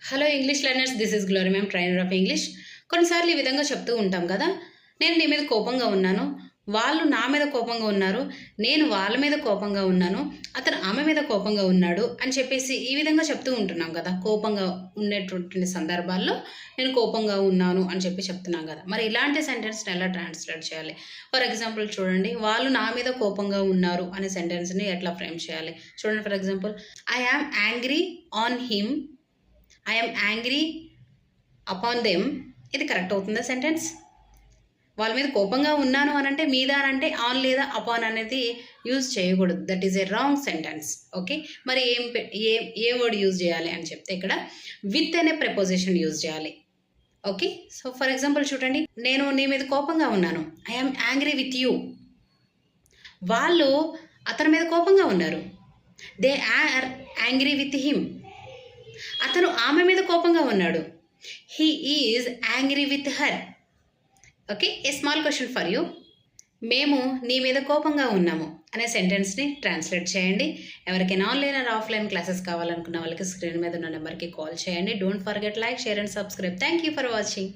Hello English learners, this is glory ma'am, trainer of English. కొన్నిసార్లు ఈ విధంగా చెప్తూ ఉంటాం కదా, నేను నీ మీద కోపంగా ఉన్నాను, వాళ్ళు నా మీద కోపంగా ఉన్నారు, నేను వాళ్ళ మీద కోపంగా ఉన్నాను, అతను ఆమె మీద కోపంగా ఉన్నాడు అని చెప్పేసి ఈ విధంగా చెప్తూ ఉంటున్నాం కదా. కోపంగా ఉండేటువంటి సందర్భాల్లో నేను కోపంగా ఉన్నాను అని చెప్పి చెప్తున్నాం కదా. మరి ఇలాంటి సెంటెన్స్ని ఎలా ట్రాన్స్లేట్ చేయాలి? ఫర్ ఎగ్జాంపుల్ చూడండి, వాళ్ళు నా మీద కోపంగా ఉన్నారు అనే సెంటెన్స్ని ఎట్లా ఫ్రేమ్ చేయాలి చూడండి. For example, I am angry on him, I am angry upon them. ఇది కరెక్ట్ అవుతుందా సెంటెన్స్? వాళ్ళ మీద కోపంగా ఉన్నాను అని అంటే మీద అని అంటే ఆన్ లేదా అపాన్ అనేది యూజ్ చేయకూడదు. That is a wrong sentence. Okay, మరి ఏ వర్డ్ యూజ్ చేయాలి అని చెప్తే ఇక్కడ విత్ అనే ప్రిపోజిషన్ యూజ్ చేయాలి. ఓకే, సో ఫర్ ఎగ్జాంపుల్ చూడండి, నేను నీ మీద కోపంగా ఉన్నాను, I am angry with you. వాళ్ళు అతని మీద కోపంగా ఉన్నారు, they are angry with him. అతను ఆమె మీద కోపంగా ఉన్నాడు, he is angry with her. Okay, a small question for you. మేము నీ మీద కోపంగా ఉన్నాము అనే సెంటెన్స్ని ట్రాన్స్లేట్ చేయండి. ఎవరికైనా ఆన్లైన్ ఆర్ ఆఫ్లైన్ క్లాసెస్ కావాలనుకున్న వాళ్ళకి స్క్రీన్ మీద ఉన్న నెంబర్కి కాల్ చేయండి. Don't forget like, share and subscribe. Thank you for watching.